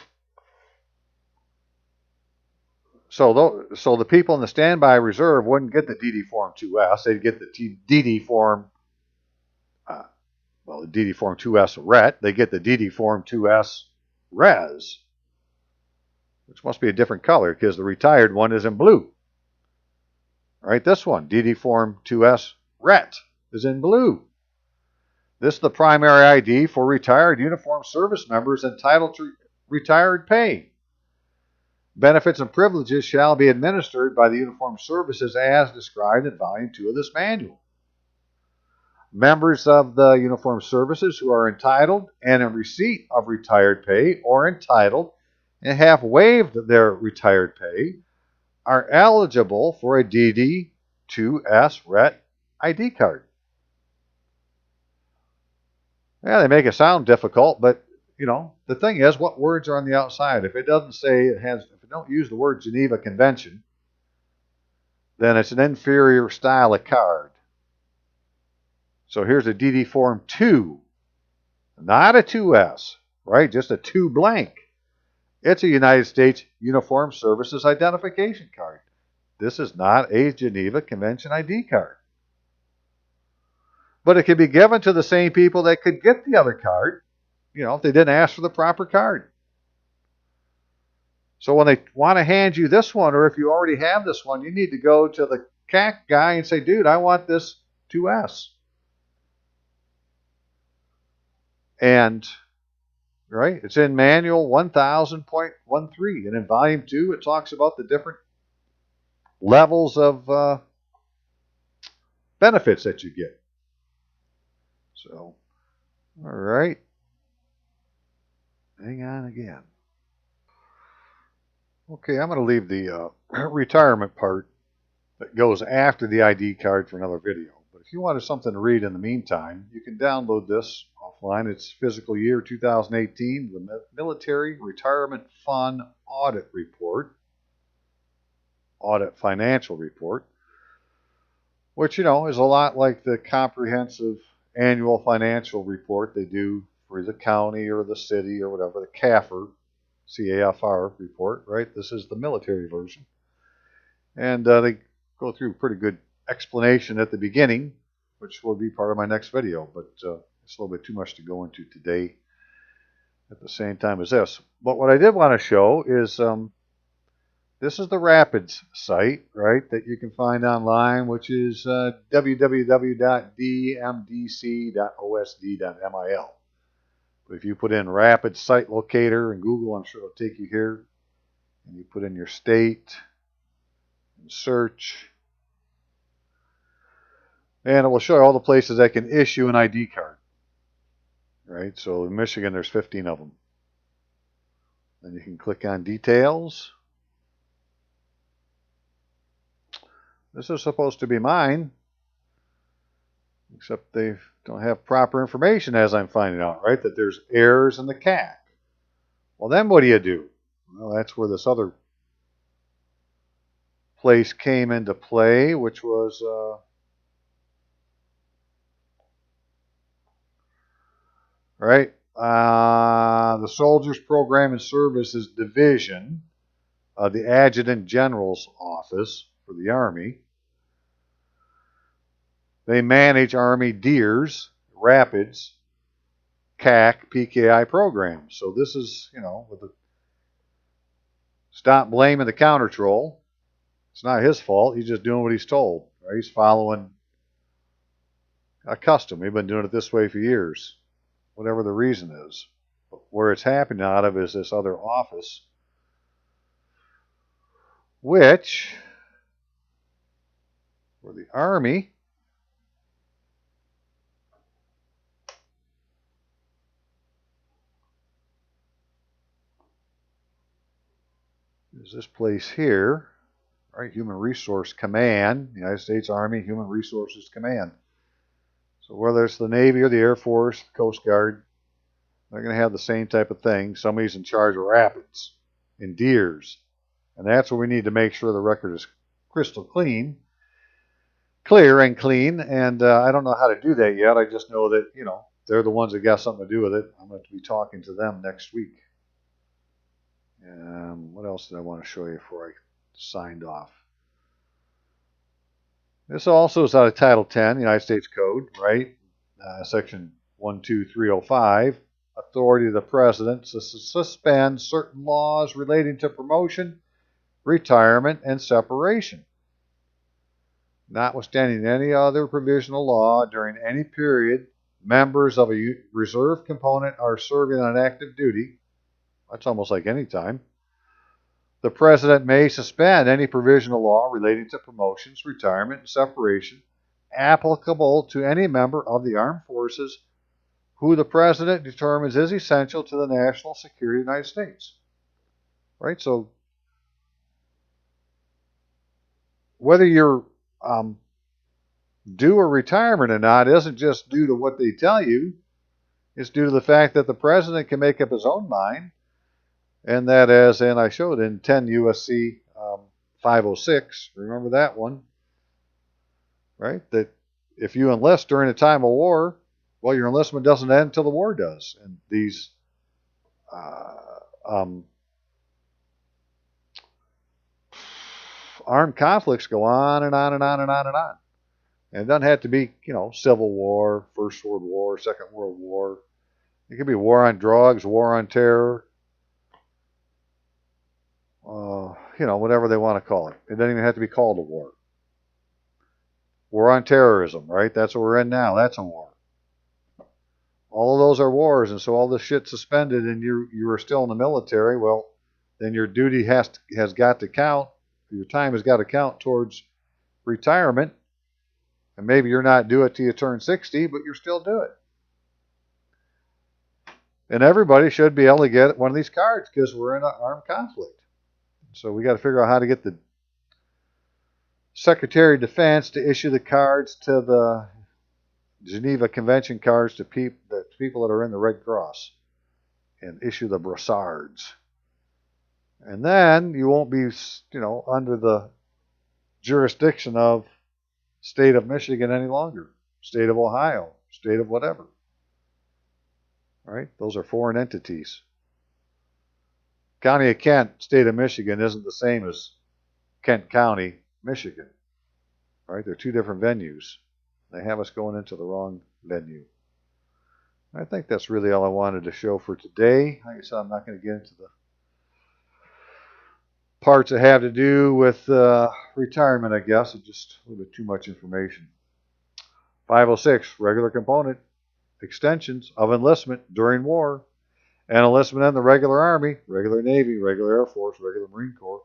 So the people in the standby reserve wouldn't get the DD Form 2S. They'd get the DD Form, the DD Form 2S RET. They get the DD Form 2S Res, which must be a different color because the retired one is in blue. Right, this one, DD Form 2S RET, is in blue. This is the primary ID for retired uniformed service members entitled to retired pay. Benefits and privileges shall be administered by the Uniformed Services as described in Volume 2 of this manual. Members of the Uniformed Services who are entitled and in receipt of retired pay or entitled and have waived their retired pay are eligible for a DD2S RET ID card. Yeah, they make it sound difficult, but the thing is, what words are on the outside? If it doesn't say if it don't use the word Geneva Convention, then it's an inferior style of card. So here's a DD Form 2, not a 2S, right? Just a 2 blank. It's a United States Uniformed Services identification card. This is not a Geneva Convention ID card. But it can be given to the same people that could get the other card, if they didn't ask for the proper card. So when they want to hand you this one, or if you already have this one, you need to go to the CAC guy and say, dude, I want this 2S. And, right, it's in Manual 1000.13. And in Volume 2, it talks about the different levels of benefits that you get. So, all right. Hang on again. Okay, I'm going to leave the retirement part that goes after the ID card for another video. But if you wanted something to read in the meantime, you can download this offline. It's fiscal year 2018, the Military Retirement Fund Audit Report, Audit Financial Report, which, is a lot like the comprehensive annual financial report they do for the county or the city or whatever, the CAFR report, right? This is the military version. And they go through a pretty good explanation at the beginning, which will be part of my next video, but it's a little bit too much to go into today at the same time as this. But what I did want to show is this is the Rapids site, right, that you can find online, which is www.dmdc.osd.mil. But if you put in Rapids Site Locator in Google, I'm sure it'll take you here. And you put in your state and search. And it will show you all the places that can issue an ID card. Right? So in Michigan, there's 15 of them. Then you can click on Details. This is supposed to be mine. Except they don't have proper information, as I'm finding out, right? That there's errors in the CAC. Well, then what do? Well, that's where this other place came into play, which was right, the Soldiers Program and Services Division of the Adjutant General's Office for the Army. They manage Army DEERS, Rapids, CAC, PKI programs. So this is, with the stop blaming the counter troll. It's not his fault. He's just doing what he's told. Right? He's following a custom. We've been doing it this way for years, whatever the reason is. But where it's happening out of is this other office, which, for the Army, is this place here, right? Human Resource Command, United States Army Human Resources Command. So whether it's the Navy or the Air Force, Coast Guard, they're going to have the same type of thing. Somebody's in charge of rapids and DEERS. And that's where we need to make sure the record is crystal clear and clean. And I don't know how to do that yet. I just know that, they're the ones that got something to do with it. I'm going to be talking to them next week. What else did I want to show you before I signed off? This also is out of Title 10, United States Code, right? Section 12305. Authority of the President to suspend certain laws relating to promotion, retirement, and separation, notwithstanding any other provisional law during any period members of a reserve component are serving on active duty. That's almost like any time. The President may suspend any provisional law relating to promotions, retirement, and separation applicable to any member of the armed forces who the President determines is essential to the national security of the United States. Right? So whether you're due a retirement or not isn't just due to what they tell you. It's due to the fact that the President can make up his own mind. And that, as I showed in 10 U.S.C. 506, remember that one, right? That if you enlist during a time of war, well, your enlistment doesn't end until the war does. And these armed conflicts go on and on and on and on and on. And it doesn't have to be, Civil War, First World War, Second World War. It could be war on drugs, war on terror, whatever they want to call it. It doesn't even have to be called a war. War on terrorism, right? That's what we're in now. That's a war. All of those are wars, and so all this shit suspended and you are still in the military, well, then your duty has got to count. Your time has got to count towards retirement. And maybe you're not due it till you turn 60, but you're still due it. And everybody should be able to get one of these cards because we're in an armed conflict. So we got to figure out how to get the Secretary of Defense to issue the cards to the Geneva Convention cards to people that are in the Red Cross and issue the brassards. And then you won't be, under the jurisdiction of state of Michigan any longer, state of Ohio, state of whatever. All right? Those are foreign entities. County of Kent, state of Michigan, isn't the same as Kent County, Michigan. All right? They're two different venues. They have us going into the wrong venue. I think that's really all I wanted to show for today. Like I said, I'm not going to get into the parts that have to do with retirement, I guess. It's just a little bit too much information. 506, regular component extensions of enlistment during war and enlistment in the regular Army, regular Navy, regular Air Force, regular Marine Corps,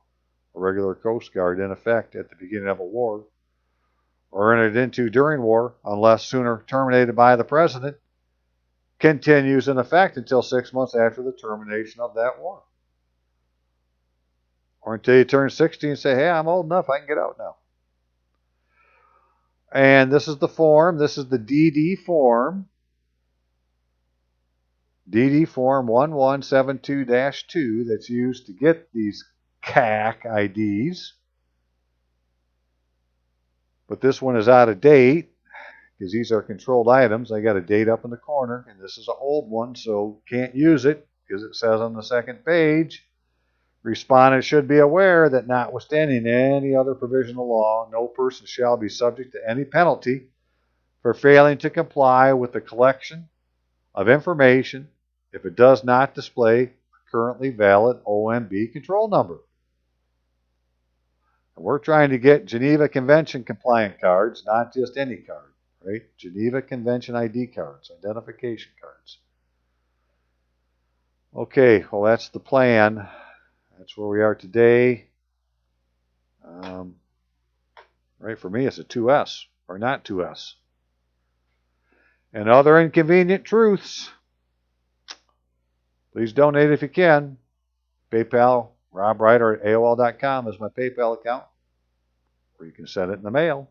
or regular Coast Guard in effect at the beginning of a war or entered into during war unless sooner terminated by the President continues in effect until 6 months after the termination of that war. Or until you turn 60 and say, hey, I'm old enough, I can get out now. And this is the form. This is the DD form. DD form 1172-2 that's used to get these CAC IDs. But this one is out of date because these are controlled items. I got a date up in the corner, and this is an old one, so can't use it because it says on the second page, respondent should be aware that notwithstanding any other provision of law, no person shall be subject to any penalty for failing to comply with the collection of information if it does not display a currently valid OMB control number. And we're trying to get Geneva Convention compliant cards, not just any card, right? Geneva Convention ID cards, identification cards. Okay, well, that's the plan. That's where we are today. Right, for me, it's a 2S, or not 2S. And other inconvenient truths. Please donate if you can. PayPal, robreiter at AOL.com is my PayPal account. Or you can send it in the mail.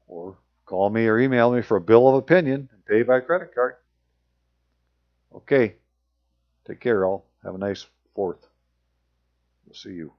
Or call me or email me for a bill of opinion and pay by credit card. Okay. Take care, all. Have a nice 4th. We'll see you.